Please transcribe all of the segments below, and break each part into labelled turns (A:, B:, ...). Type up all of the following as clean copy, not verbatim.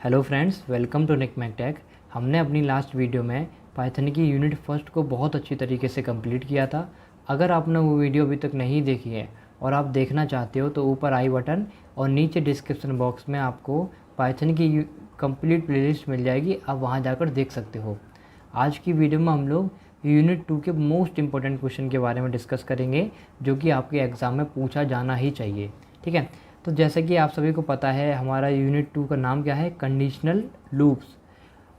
A: Hello friends, welcome to निकमैकटेक। हमने अपनी लास्ट वीडियो में पाइथन की यूनिट फर्स्ट को बहुत अच्छी तरीके से कंप्लीट किया था। अगर आपने वो वीडियो अभी तक नहीं देखी है और आप देखना चाहते हो तो ऊपर आई बटन और नीचे डिस्क्रिप्शन बॉक्स में आपको पाइथन की कंप्लीट प्लेलिस्ट मिल जाएगी, आप वहाँ जाकर देख सकते हो। आज की वीडियो में हम लोग यूनिट 2 के मोस्ट इंपॉर्टेंट क्वेश्चन के बारे में डिस्कस करेंगे, जो कि आपके एग्ज़ाम में पूछा जाना ही चाहिए। ठीक है, तो जैसे कि आप सभी को पता है हमारा यूनिट 2 का नाम क्या है, कंडीशनल लूप्स।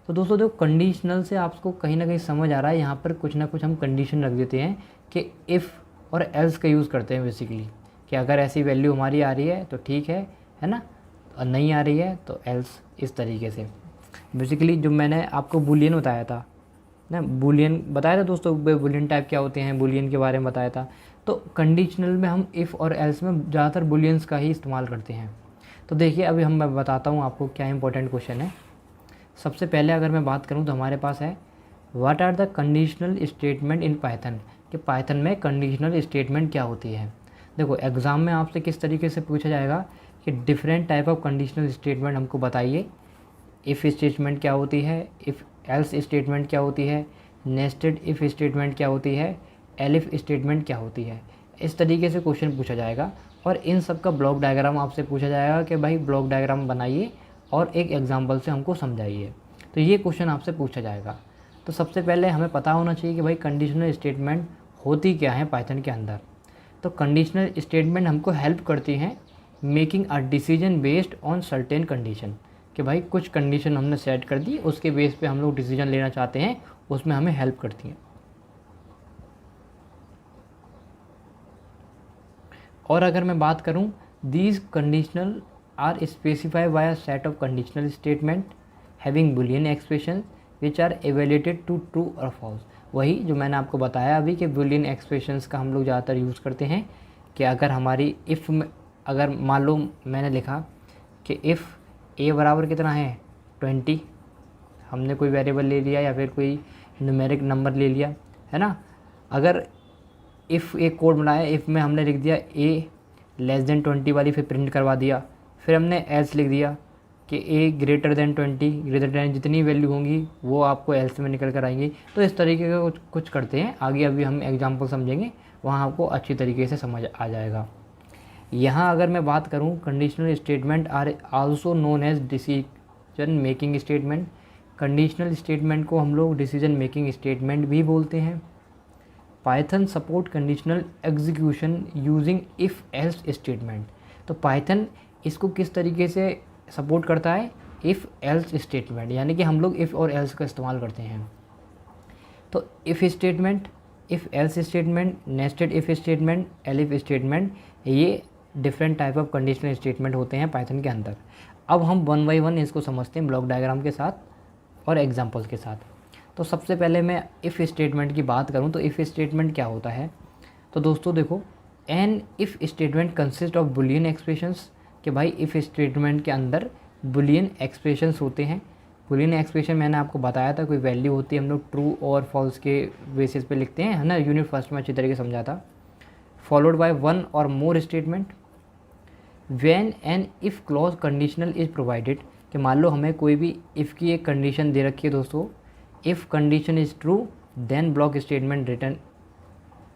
A: तो दोस्तों जो कंडीशनल से आपको कहीं ना कहीं समझ आ रहा है, यहाँ पर कुछ ना कुछ हम कंडीशन रख देते हैं कि इफ़ और एल्स का यूज़ करते हैं बेसिकली, कि अगर ऐसी वैल्यू हमारी आ रही है तो ठीक है ना, और नहीं आ रही है तो एल्स। इस तरीके से बेसिकली जो मैंने आपको बूलियन बताया था ना, बूलियन बताया था दोस्तों, बूलियन टाइप क्या होते हैं, बूलियन के बारे में बताया था। तो कंडीशनल में हम इफ़ और एल्स में ज़्यादातर बूलियंस का ही इस्तेमाल करते हैं। तो देखिए अभी मैं बताता हूँ आपको क्या इंपॉर्टेंट क्वेश्चन है। सबसे पहले अगर मैं बात करूँ तो हमारे पास है what are the conditional statement in Python, कि पाइथन में कंडीशनल स्टेटमेंट क्या होती है। देखो एग्ज़ाम में आपसे किस तरीके से पूछा जाएगा कि different type of conditional statement हमको बताइए। इफ़ स्टेटमेंट क्या होती है, इफ़ एल्स स्टेटमेंट क्या होती है, नेस्टेड इफ़ स्टेटमेंट क्या होती है, एलिफ स्टेटमेंट क्या होती है। इस तरीके से क्वेश्चन पूछा जाएगा और इन सब का ब्लॉक डायग्राम आपसे पूछा जाएगा कि भाई ब्लॉक डायग्राम बनाइए और एक एग्जांपल से हमको समझाइए। तो ये क्वेश्चन आपसे पूछा जाएगा। तो सबसे पहले हमें पता होना चाहिए कि भाई कंडीशनल स्टेटमेंट होती क्या है पाइथन के अंदर। तो कंडीशनल स्टेटमेंट हमको हेल्प करती हैं making a decision based on certain condition, कि भाई कुछ कंडीशन हमने सेट कर दी, उसके बेस पे हम लोग डिसीजन लेना चाहते हैं, उसमें हमें हेल्प करती हैं। और अगर मैं बात करूं, these conditional are specify by a set of conditional statement having Boolean expression which are evaluated to true और फॉल्स। वही जो मैंने आपको बताया अभी कि बुलियन एक्सप्रेशंस का हम लोग ज़्यादातर यूज़ करते हैं कि अगर हमारी इफ़ में, अगर मान लो मैंने लिखा कि इफ़ ए बराबर कितना है 20, हमने कोई वेरिएबल ले लिया या फिर कोई न्यूमेरिक नंबर ले लिया है ना। अगर इफ़ एक कोड बनाया, इफ़ में हमने लिख दिया ए लेस देन 20 वाली, फिर प्रिंट करवा दिया, फिर हमने एल्स लिख दिया कि ए ग्रेटर देन 20, ग्रेटर देन जितनी वैल्यू होंगी वो आपको एल्स में निकल कर आएंगी। तो इस तरीके का कुछ करते हैं, आगे अभी हम एग्जाम्पल समझेंगे, वहाँ आपको अच्छी तरीके से समझ आ जाएगा। यहाँ अगर मैं बात करूँ, conditional statement are also known as decision making statement. Conditional statement को हम लोग डिसीजन मेकिंग स्टेटमेंट भी बोलते हैं। Python support conditional execution using if else statement. तो पाइथन इसको किस तरीके से सपोर्ट करता है, इफ़ एल्स स्टेटमेंट, यानी कि हम लोग इफ़ और एल्स का इस्तेमाल करते हैं। तो if statement, if else statement, nested if statement, elif statement, ये different type of conditional statement होते हैं पाइथन के अंदर। अब हम वन बाई वन इसको समझते हैं ब्लॉक डायग्राम के साथ और एग्जांपल्स के साथ। तो सबसे पहले मैं इफ़ स्टेटमेंट की बात करूं तो इफ़ स्टेटमेंट क्या होता है। तो दोस्तों देखो, an if statement consist of boolean expressions, कि भाई इफ़ स्टेटमेंट के अंदर बुलियन एक्सप्रेशंस होते हैं। बुलियन एक्सप्रेशन मैंने आपको बताया था, कोई वैल्यू होती है, हम लोग ट्रू और फॉल्स के बेसिस पे लिखते हैं, है ना, यूनिट फर्स्ट में अच्छी तरीके से समझा था। Followed by one or more statement. When an if clause conditional is provided, कि मान लो हमें कोई भी इफ़ की एक कंडीशन दे रखी है दोस्तों, if condition is true then block statement return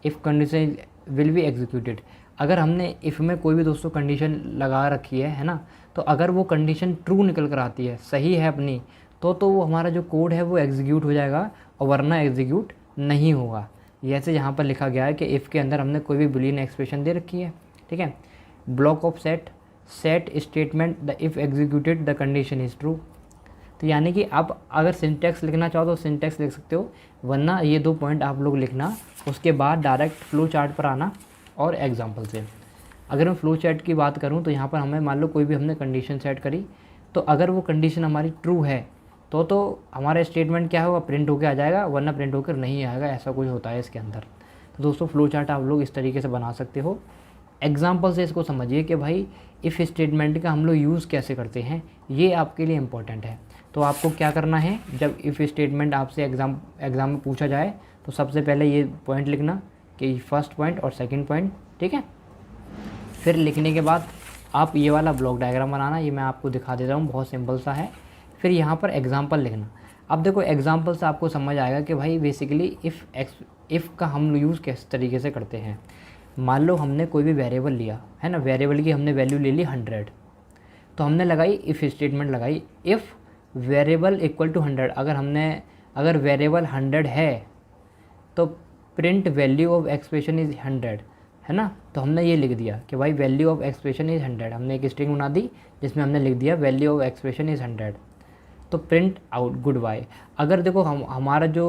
A: if condition will be executed. अगर हमने इफ़ में कोई भी दोस्तों कंडीशन लगा रखी है ना, तो अगर वो कंडीशन ट्रू निकल कर आती है, सही है अपनी, तो वो हमारा जो कोड है वो एग्जीक्यूट हो जाएगा, और वरना एग्जीक्यूट नहीं होगा। जैसे यहाँ पर लिखा गया है कि इफ़ के अंदर हमने कोई भी बुलियन एक्सप्रेशन दे रखी है, ठीक है, block of set, set statement the if executed the condition is true. तो यानी कि आप अगर सिंटैक्स लिखना चाहो तो सिंटैक्स लिख सकते हो, वरना ये 2 पॉइंट आप लोग लिखना, उसके बाद डायरेक्ट फ्लो चार्ट पर आना और एग्जांपल से। अगर मैं फ्लो चार्ट की बात करूँ तो यहाँ पर हमें मान लो कोई भी हमने कंडीशन सेट करी, तो अगर वो कंडीशन हमारी ट्रू है तो हमारा स्टेटमेंट क्या होगा, प्रिंट होकर आ जाएगा, वरना प्रिंट होकर नहीं आएगा, ऐसा कुछ होता है इसके अंदर। तो दोस्तों फ्लो चार्ट आप लोग इस तरीके से बना सकते हो। एग्जाम्पल से इसको समझिए कि भाई इफ़ स्टेटमेंट का हम लोग यूज़ कैसे करते हैं, ये आपके लिए इम्पोर्टेंट है। तो आपको क्या करना है, जब इफ़ स्टेटमेंट आपसे एग्ज़ाम में पूछा जाए तो सबसे पहले ये पॉइंट लिखना कि फर्स्ट पॉइंट और सेकंड पॉइंट, ठीक है। फिर लिखने के बाद आप ये वाला ब्लॉक डायग्राम बनाना, ये मैं आपको दिखा देता हूँ, बहुत सिंपल सा है। फिर यहाँ पर एग्जाम्पल लिखना। अब देखो एग्जाम्पल से आपको समझ आएगा कि भाई बेसिकली इफ़ का हम यूज़ किस तरीके से करते हैं। मान लो हमने कोई भी वेरिएबल लिया है ना, वेरिएबल की हमने वैल्यू ले ली 100, तो हमने लगाई इफ़ स्टेटमेंट लगाई, इफ़ वेरिएबल इक्वल टू 100। अगर वेरिएबल 100 है तो print value of expression is 100, है ना। तो हमने ये लिख दिया कि भाई वैल्यू ऑफ एक्सप्रेशन इज़ 100, हमने एक स्ट्रिंग बना दी जिसमें हमने लिख दिया वैल्यू ऑफ एक्सप्रेशन इज़ 100। तो प्रिंट आउट गुड बाय। अगर देखो हमारा जो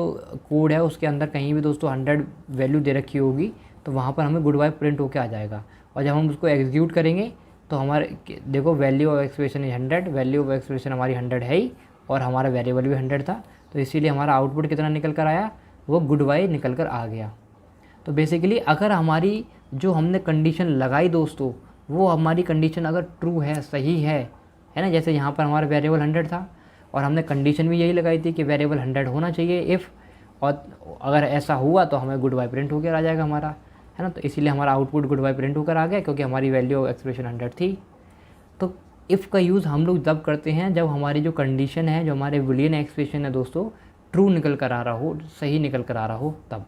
A: कोड है उसके अंदर कहीं भी दोस्तों 100 वैल्यू दे रखी होगी तो वहाँ पर हमें गुड बाय प्रिंट होके आ जाएगा। और जब हम उसको एग्जीक्यूट करेंगे तो हमारे देखो value of expression is 100, value of expression हमारी 100 है ही और हमारा वेरिएबल भी 100 था, तो इसीलिए हमारा आउटपुट कितना निकल कर आया, वो गुड बाय निकल कर आ गया। तो बेसिकली अगर हमारी जो हमने कंडीशन लगाई दोस्तों वो हमारी कंडीशन अगर ट्रू है, सही है ना, जैसे यहाँ पर हमारा वेरिएबल 100 था और हमने कंडीशन भी यही लगाई थी कि वेरिएबल 100 होना चाहिए इफ़, और अगर ऐसा हुआ तो हमें गुड बाय प्रिंट होकर आ जाएगा हमारा, है ना। तो इसीलिए हमारा आउटपुट गुड बाय प्रिंट होकर आ गया क्योंकि हमारी वैल्यू ऑफ एक्सप्रेशन 100 थी। तो इफ़ का यूज़ हम लोग जब करते हैं जब हमारी जो कंडीशन है, जो हमारे बूलियन एक्सप्रेशन है दोस्तों, ट्रू निकल कर आ रहा हो, सही निकल कर आ रहा हो तब।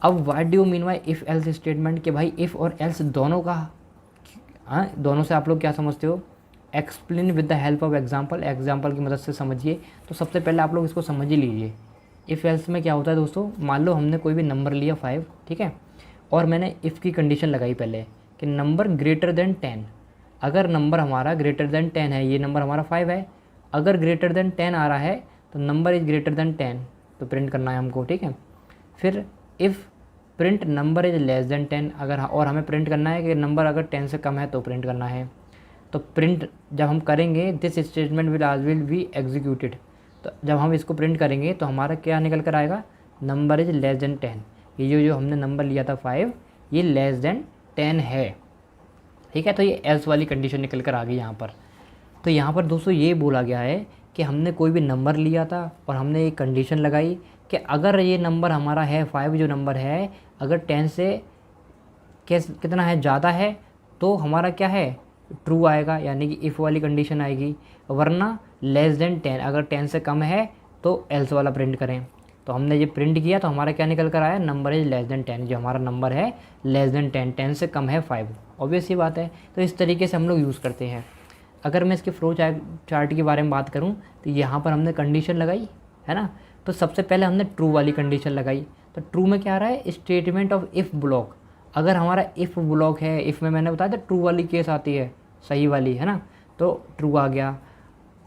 A: अब what do you mean by if else statement, कि भाई इफ़ और एल्स दोनों का, हाँ दोनों से आप लोग क्या समझते हो, explain with the help of example, example की मदद से समझिए। तो सबसे पहले आप लोग इसको समझ ही लीजिए। इफ़ एल्स में क्या होता है दोस्तों, मान लो हमने कोई भी नंबर लिया 5, ठीक है, और मैंने इफ़ की कंडीशन लगाई पहले कि नंबर ग्रेटर देन 10। अगर नंबर हमारा ग्रेटर देन 10 है, ये नंबर हमारा 5 है, अगर ग्रेटर देन 10 आ रहा है तो नंबर इज़ ग्रेटर देन 10 तो प्रिंट करना है हमको, ठीक है। फिर if print number is less than 10, अगर और हमें प्रिंट करना है कि नंबर अगर 10 से कम है तो प्रिंट करना है। तो प्रिंट जब हम करेंगे this statement will be executed, तो जब हम इसको प्रिंट करेंगे तो हमारा क्या निकल कर आएगा, नंबर इज़ लेस देन 10। ये जो हमने नंबर लिया था 5, ये लेस देन 10 है, ठीक है। तो ये एल्स वाली कंडीशन निकल कर आ गई यहाँ पर। तो यहाँ पर दोस्तों ये बोला गया है कि हमने कोई भी नंबर लिया था और हमने एक कंडीशन लगाई कि अगर ये नंबर हमारा है 5, जो नंबर है अगर 10 से कितना है, ज़्यादा है, तो हमारा क्या है, ट्रू आएगा, यानी कि इफ़ वाली कंडीशन आएगी। वरना लेस देन 10, अगर 10 से कम है तो एल्स वाला प्रिंट करें। तो हमने ये प्रिंट किया तो हमारा क्या निकल कर आया, नंबर इज़ लेस देन 10, जो हमारा नंबर है लेस देन 10, 10 से कम है 5, ऑब्वियस ही बात है। तो इस तरीके से हम लोग यूज़ करते हैं। अगर मैं इसके फ्लो चार्ट के बारे में बात करूँ तो यहाँ पर हमने कंडीशन लगाई, है ना। तो सबसे पहले हमने ट्रू वाली कंडीशन लगाई, तो ट्रू में क्या आ रहा है, स्टेटमेंट ऑफ इफ़ ब्लॉक। अगर हमारा इफ़ ब्लॉक है, इफ़ में मैंने बताया था ट्रू वाली केस आती है, सही वाली, है ना, तो ट्रू आ गया।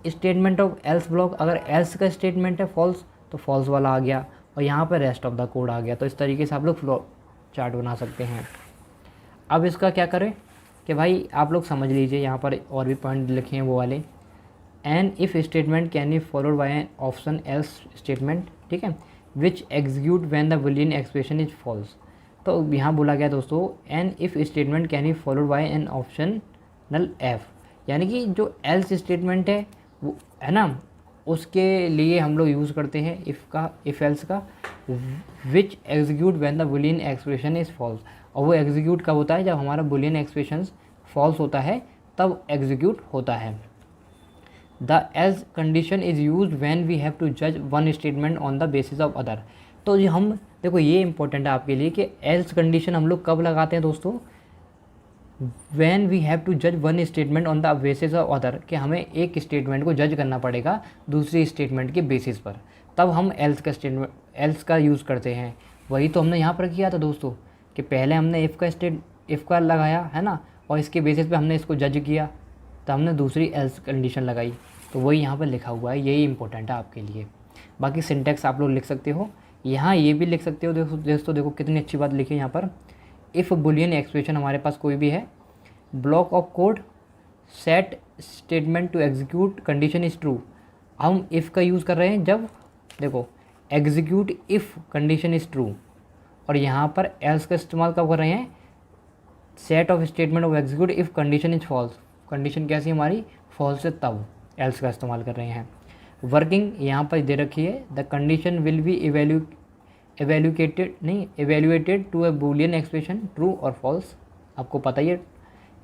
A: स्टेटमेंट ऑफ एल्स ब्लॉक, अगर एल्स का स्टेटमेंट है फॉल्स तो फॉल्स वाला आ गया, और यहाँ पर रेस्ट ऑफ द कोड आ गया। तो इस तरीके से आप लोग फ्लो चार्ट बना सकते हैं। अब इसका क्या करें कि भाई आप लोग समझ लीजिए, यहाँ पर और भी पॉइंट लिखे हैं वो वाले। An if statement can be followed by an option else statement, ठीक है, which execute when the Boolean expression is false. तो यहाँ बोला गया दोस्तों an if statement can be followed by an optional if, यानी कि जो एल्स स्टेटमेंट है वो, है ना, उसके लिए हम लोग यूज़ करते हैं इफ़ एल्स का, which execute when the Boolean expression is false. और वो एग्जीक्यूट कब होता है, जब हमारा बूलियन एक्सप्रेशन फॉल्स होता है तब एग्जीक्यूट होता है। The else condition is use when we have to जज one statement on the basis of other. तो ये हम देखो ये इंपॉर्टेंट है आपके लिए कि एल्स कंडीशन हम लोग कब लगाते हैं दोस्तों, व्हेन वी हैव टू जज one statement on the basis of other, कि हमें एक स्टेटमेंट को जज करना पड़ेगा दूसरी स्टेटमेंट के बेसिस पर, तब हम एल्स का यूज़ करते हैं। वही तो हमने यहाँ पर किया था दोस्तों कि पहले हमने इफ़ का लगाया, है ना, और इसके बेसिस पे हमने इसको जज किया, तो हमने दूसरी एल्स कंडीशन लगाई। तो वही यहाँ पर लिखा हुआ है, यही इंपॉर्टेंट है आपके लिए। बाकी सिंटेक्स आप लोग लिख सकते हो, यहाँ ये भी लिख सकते हो। दोस्तों देखो कितनी अच्छी बात लिखी है यहाँ पर। इफ़ बूलियन एक्सप्रेशन हमारे पास कोई भी है, block of code set statement to execute condition is true. हम इफ़ का यूज़ कर रहे हैं जब देखो execute if condition is true, और यहाँ पर एल्स का इस्तेमाल कब कर रहे हैं, set of statement of execute if condition is false. Condition कैसी हमारी, फॉल्स है, तब एल्स का इस्तेमाल कर रहे हैं। वर्किंग यहाँ पर दे रखी है, the condition will be evaluated to a Boolean expression true और फॉल्स। आपको पता ही है,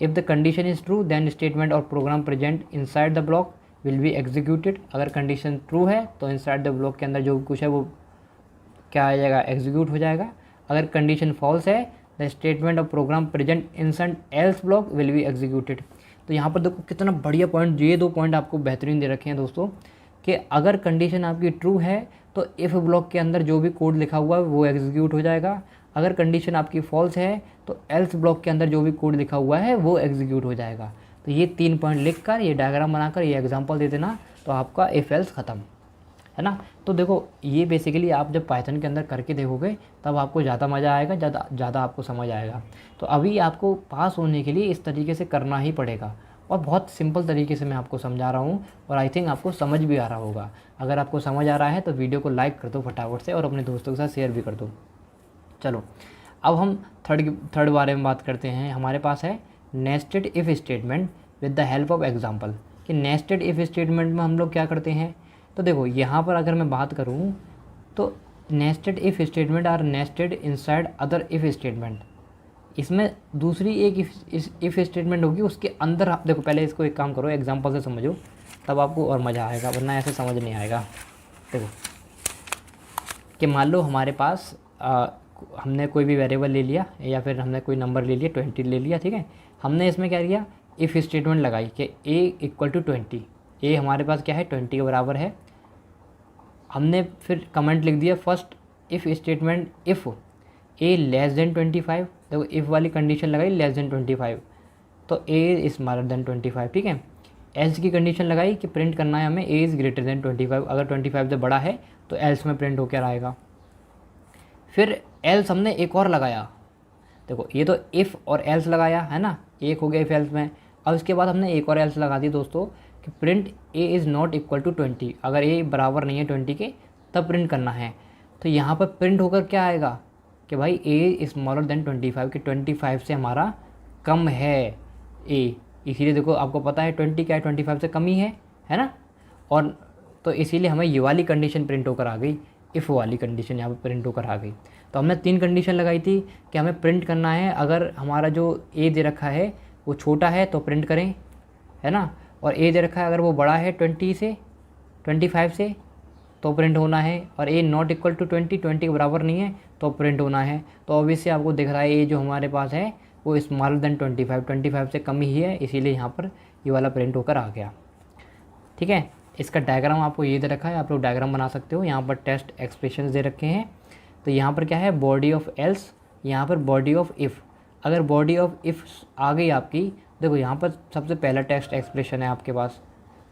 A: if the condition is true then statement और program present inside the block will be executed. अगर कंडीशन ट्रू है तो इनसाइड द ब्लॉक के अंदर जो कुछ है वो क्या आ जाएगा, एग्जीक्यूट हो जाएगा। अगर कंडीशन फॉल्स है the statement of program present inside else block will be executed. तो यहाँ पर देखो कितना बढ़िया पॉइंट, ये 2 पॉइंट आपको बेहतरीन दे रखे हैं दोस्तों, कि अगर कंडीशन आपकी ट्रू है तो इफ़ ब्लॉक के अंदर जो भी कोड लिखा हुआ है वो एग्जीक्यूट हो जाएगा। अगर कंडीशन आपकी फॉल्स है तो एल्स ब्लॉक के अंदर जो भी कोड लिखा हुआ है वो एग्जीक्यूट हो जाएगा। तो ये 3 पॉइंट लिख कर, ये डायग्राम बनाकर, ये एग्जांपल दे देना, तो आपका इफ एल्स ख़त्म, है ना। तो देखो ये बेसिकली आप जब पाइथन के अंदर करके देखोगे तब आपको ज़्यादा मज़ा आएगा, ज़्यादा आपको समझ आएगा। तो अभी आपको पास होने के लिए इस तरीके से करना ही पड़ेगा, और बहुत सिंपल तरीके से मैं आपको समझा रहा हूँ, और आई थिंक आपको समझ भी आ रहा होगा। अगर आपको समझ आ रहा है तो वीडियो को लाइक कर दो फटाफट से, और अपने दोस्तों के साथ शेयर भी कर दो। चलो अब हम थर्ड बारे में बात करते हैं। हमारे पास है nested if statement with the help of example. कि नेस्टेड इफ़ स्टेटमेंट में हम लोग क्या करते हैं, तो देखो यहाँ पर अगर मैं बात करूँ तो nested if statement are nested inside other if statement. इसमें दूसरी एक इफ़ स्टेटमेंट होगी, उसके अंदर आप देखो, पहले इसको एक काम करो, एग्जांपल से समझो, तब आपको और मज़ा आएगा, वरना ऐसे समझ नहीं आएगा। देखो कि मान लो हमारे पास हमने कोई भी वेरिएबल ले लिया, या फिर हमने कोई नंबर ले लिया, 20 ले लिया, ठीक है। हमने इसमें क्या किया, इफ़ स्टेटमेंट लगाई कि a इक्वल टू 20, ए हमारे पास क्या है 20 के बराबर है। हमने फिर कमेंट लिख दिया first if statement if A less than 25। देखो इफ़ वाली कंडीशन लगाई लेस देन 25, तो ए इज़ स्मॉलर देन 25, ठीक है। एल्स की कंडीशन लगाई कि प्रिंट करना है हमें ए इज़ ग्रेटर देन 25, अगर 25 से बड़ा है तो एल्स में प्रिंट होकर आएगा। फिर एल्स हमने एक और लगाया, देखो ये तो इफ़ और एल्स लगाया है ना, एक हो गया इफ़ एल्स में। अब इसके बाद हमने एक और एल्स लगा दी दोस्तों कि print a is not equal to 20, अगर ए बराबर नहीं है 20 के तब प्रिंट करना है। तो यहाँ पर प्रिंट होकर क्या आएगा कि भाई ए स्मॉलर देन 25, कि 25 से हमारा कम है ए, इसीलिए देखो आपको पता है 20 क्या है, 25 से कम ही है ना। और तो इसीलिए हमें ये वाली कंडीशन प्रिंट होकर आ गई, इफ़ वाली कंडीशन यहाँ पर प्रिंट होकर आ गई। तो हमने 3 कंडीशन लगाई थी कि हमें प्रिंट करना है, अगर हमारा जो ए दे रखा है वो छोटा है तो प्रिंट करें, है ना, और ए दे रखा है अगर वो बड़ा है 25 से तो प्रिंट होना है, और ए नॉट इक्वल टू 20 के बराबर नहीं है तो प्रिंट होना है। तो ऑब्वियसली आपको दिख रहा है ए जो हमारे पास है वो स्मॉलर देन 25 से कम ही है, इसीलिए यहाँ पर ये वाला प्रिंट होकर आ गया, ठीक है। इसका डायग्राम आपको ये दे रखा है, आप लोग डायग्राम बना सकते हो। यहाँ पर टेस्ट एक्सप्रेशन दे रखे हैं, तो यहाँ पर क्या है बॉडी ऑफ एल्स, यहाँ पर बॉडी ऑफ इफ़। अगर बॉडी ऑफ इफ़ आ गई आपकी, देखो यहाँ पर सबसे पहला टेस्ट एक्सप्रेशन है आपके पास,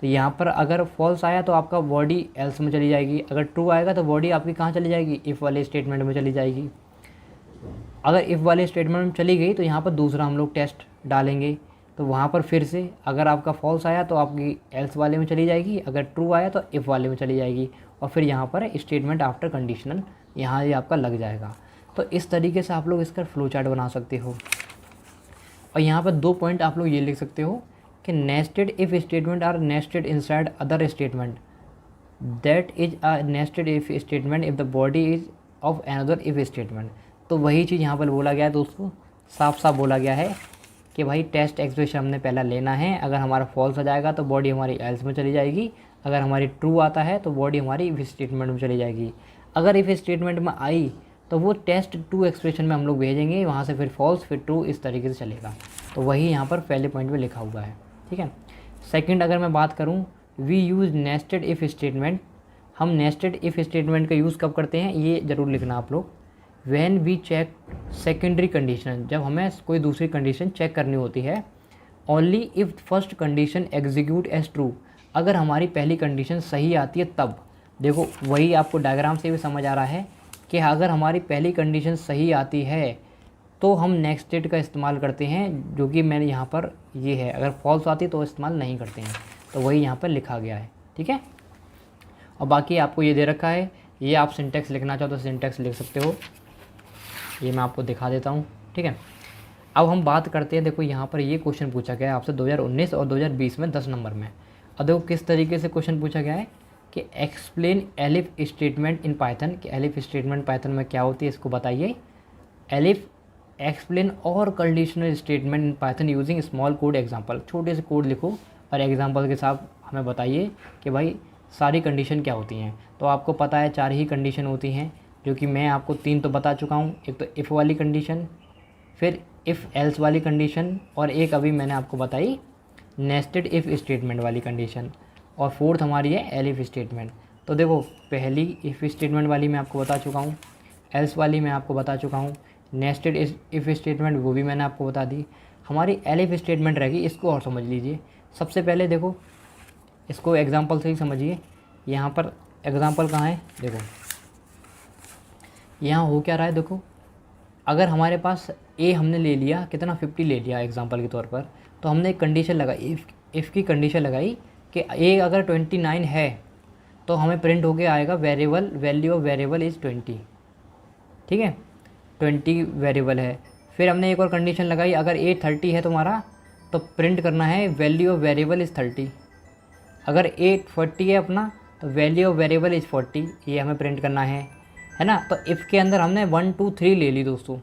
A: तो यहाँ पर अगर फॉल्स आया तो आपका बॉडी एल्स में चली जाएगी, अगर ट्रू आएगा तो बॉडी आपकी कहाँ चली जाएगी, इफ़ वाले स्टेटमेंट में चली जाएगी। अगर इफ़ वाले स्टेटमेंट में चली गई तो यहाँ पर दूसरा हम लोग टेस्ट डालेंगे, तो वहाँ पर फिर से अगर आपका फॉल्स आया तो आपकी एल्स वाले में चली जाएगी, अगर ट्रू आया तो इफ़ वाले में चली जाएगी, और फिर यहाँ पर स्टेटमेंट आफ्टर कंडीशनल यहाँ ये आपका लग जाएगा। तो इस तरीके से आप लोग इसका फ्लो चार्ट बना सकते हो। और यहाँ पर 2 पॉइंट आप लोग ये लिख सकते हो कि nested if statement are nested inside other statement, that is a nested if statement if the body is of another if statement. तो वही चीज़ यहाँ पर बोला गया है दोस्तों, साफ साफ बोला गया है कि भाई टेस्ट एक्सप्रेशन हमने पहला लेना है, अगर हमारा फॉल्स आ जाएगा तो बॉडी हमारी एल्स में चली जाएगी, अगर हमारी ट्रू आता है तो बॉडी हमारी इफ़ स्टेटमेंट में चली जाएगी। अगर इफ़ स्टेटमेंट में आई तो वो टेस्ट 2 एक्सप्रेशन में हम लोग भेजेंगे, वहाँ से फिर फॉल्स फिर ट्रू, इस तरीके से चलेगा। तो वही यहाँ पर पहले पॉइंट में लिखा हुआ है, ठीक है। सेकंड अगर मैं बात करूँ, we use nested if statement. हम नेस्टेड इफ़ स्टेटमेंट का यूज़ कब करते हैं ये ज़रूर लिखना आप लोग। When we check secondary condition, जब हमें कोई दूसरी कंडीशन चेक करनी होती है। Only if first condition execute as true, अगर हमारी पहली कंडीशन सही आती है तब। देखो वही आपको डायग्राम से भी समझ आ रहा है कि अगर हमारी पहली कंडीशन सही आती है तो हम नेक्स्टेड का इस्तेमाल करते हैं, जो कि मैंने यहाँ पर ये है, अगर फॉल्स आती तो इस्तेमाल नहीं करते हैं। तो वही यहाँ पर लिखा गया है, ठीक है। और बाकी आपको ये दे रखा है, ये आप सिंटेक्स लिखना चाहो तो सिंटेक्स लिख सकते हो, ये मैं आपको दिखा देता हूँ, ठीक है। अब हम बात करते हैं, देखो यहाँ पर ये क्वेश्चन पूछा गया है आपसे 2019 और 2020 में 10 नंबर में। अब देखो किस तरीके से क्वेश्चन पूछा गया है कि explain elif statement in Python, कि एलिफ स्टेटमेंट पाइथन में क्या होती है इसको बताइए। एलिफ एक्सप्लेन और conditional statement in Python using small code example, छोटे से कोड लिखो और एग्जांपल के साथ हमें बताइए कि भाई सारी कंडीशन क्या होती हैं। तो आपको पता है 4 ही कंडीशन होती हैं, जो कि मैं आपको 3 तो बता चुका हूँ। एक तो इफ़ वाली कंडीशन, फिर इफ़ एल्स वाली कंडीशन, और एक अभी मैंने आपको बताई नेस्टेड इफ़ स्टेटमेंट वाली कंडीशन, और फोर्थ हमारी है एलिफ स्टेटमेंट। तो देखो पहली इफ़ स्टेटमेंट वाली मैं आपको बता चुका हूँ, एल्स वाली मैं आपको बता चुका हूँ, नेस्टेड इफ़ स्टेटमेंट वो भी मैंने आपको बता दी। हमारी एलिफ स्टेटमेंट रहेगी, इसको और समझ लीजिए। सबसे पहले देखो इसको एग्जांपल से ही समझिए। यहाँ पर एग्जांपल कहाँ है, देखो यहाँ हो क्या रहा है। देखो अगर हमारे पास ए हमने ले लिया, कितना 50 ले लिया एग्जांपल के तौर पर, तो हमने एक कंडीशन लगाई, इफ़ की कंडीशन लगाई कि ए अगर 29 है तो हमें प्रिंट होके आएगा variable, value of variable is 20। ठीक है, 20 वेरिएबल है। फिर हमने एक और कंडीशन लगाई, अगर ए 30 है तुम्हारा तो प्रिंट करना है वैल्यू ऑफ वेरिएबल इज़ 30। अगर ए 40 है अपना तो वैल्यू ऑफ वेरिएबल इज़ 40, ये हमें प्रिंट करना है ना। तो इफ़ के अंदर हमने 1 2 3 ले ली दोस्तों।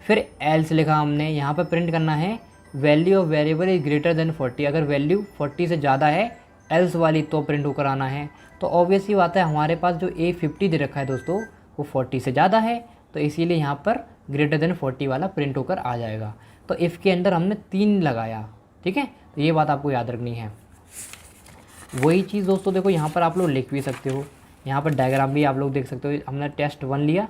A: फिर एल्स लिखा हमने, यहाँ पर प्रिंट करना है value of variable is greater than 40। अगर वैल्यू 40 से ज़्यादा है एल्स वाली तो प्रिंट होकर आना है। तो ऑब्वियस ही बात है, हमारे पास जो ए 50 दे रखा है दोस्तों वो 40 से ज़्यादा है, तो इसीलिए यहाँ पर ग्रेटर देन 40 वाला प्रिंट होकर आ जाएगा। तो इफ़ के अंदर हमने 3 लगाया। ठीक है, तो ये बात आपको याद रखनी है। वही चीज़ दोस्तों देखो यहाँ पर आप लोग लिख भी सकते हो, यहाँ पर डायग्राम भी आप लोग देख सकते हो। हमने टेस्ट 1 लिया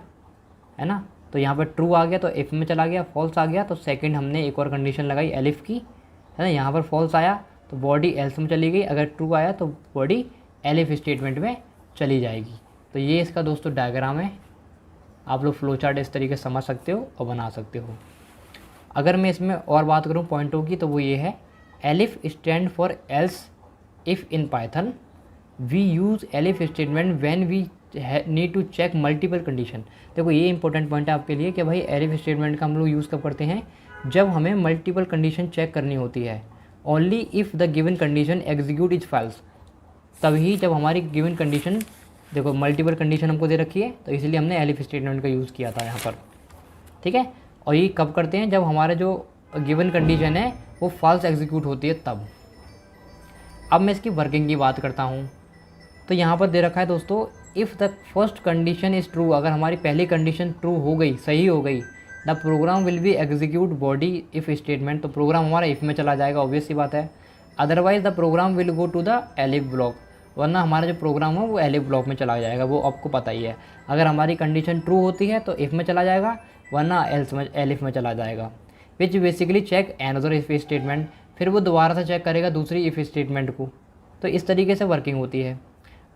A: है ना, तो यहाँ पर ट्रू आ गया तो इफ़ में चला गया, फॉल्स आ गया तो सेकंड हमने एक और कंडीशन लगाई एलिफ की, है ना। यहाँ पर फॉल्स आया तो बॉडी एल्स में चली गई, अगर ट्रू आया तो बॉडी एलिफ स्टेटमेंट में चली जाएगी। तो ये इसका दोस्तों डायग्राम है। आप लोग फ्लो चार्ट इस तरीके से समझ सकते हो और बना सकते हो। अगर मैं इसमें और बात करूँ पॉइंटों की, तो वो ये है, elif stand for else if in Python we use elif statement when we need to check multiple condition. देखो ये इंपॉर्टेंट पॉइंट है आपके लिए कि भाई एलिफ स्टेटमेंट का हम लोग यूज़ कब करते हैं, जब हमें मल्टीपल कंडीशन चेक करनी होती है। Only if the given condition execute is false, तभी जब हमारी गिवन कंडीशन, देखो मल्टीपल कंडीशन हमको दे रखी है तो इसलिए हमने एलिफ स्टेटमेंट का यूज़ किया था यहाँ पर। ठीक है, और ये कब करते हैं, जब हमारा जो गिवन कंडीशन है वो फॉल्स एग्जीक्यूट होती है तब। अब मैं इसकी वर्किंग की बात करता हूँ। तो यहाँ पर दे रखा है दोस्तों, if the first condition is true, अगर हमारी पहली कंडीशन ट्रू हो गई, सही हो गई, the program will be execute body if statement, तो प्रोग्राम हमारा इफ़ में चला जाएगा, ऑब्वियस सी बात है। Otherwise the program will go to the elif block, वरना हमारा जो प्रोग्राम है वो एलिफ ब्लॉक में चला जाएगा, वो आपको पता ही है। अगर हमारी कंडीशन ट्रू होती है तो इफ़ में चला जाएगा, वरना एल्स में, एलिफ में चला जाएगा। Which basically check another if statement, फिर वो दोबारा से चेक करेगा दूसरी इफ़ स्टेटमेंट को। तो इस तरीके से वर्किंग होती है।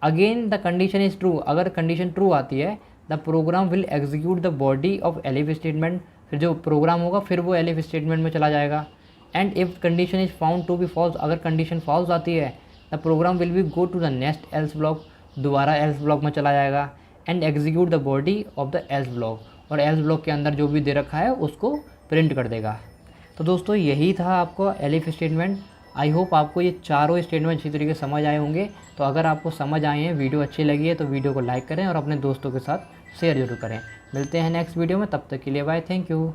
A: Again the condition is true, अगर कंडीशन ट्रू आती है the program will execute the body of elif statement, फिर जो प्रोग्राम होगा फिर वो एलिफ स्टेटमेंट में चला जाएगा। And if condition is found to be false, अगर कंडीशन फॉल्स आती है the program will be go to the next else block, दोबारा एल्स ब्लॉक में चला जाएगा। And execute the body of the else block, और एल्स ब्लॉक के अंदर जो भी दे रखा है उसको प्रिंट कर देगा। तो दोस्तों यही था आपको एलिफ स्टेटमेंट। आई होप आपको ये चारों स्टेटमेंट अच्छी तरीके से समझ आए होंगे। तो अगर आपको समझ आए हैं, वीडियो अच्छी लगी है तो वीडियो को लाइक करें और अपने दोस्तों के साथ शेयर जरूर करें। मिलते हैं नेक्स्ट वीडियो में, तब तक के लिए बाय, थैंक यू।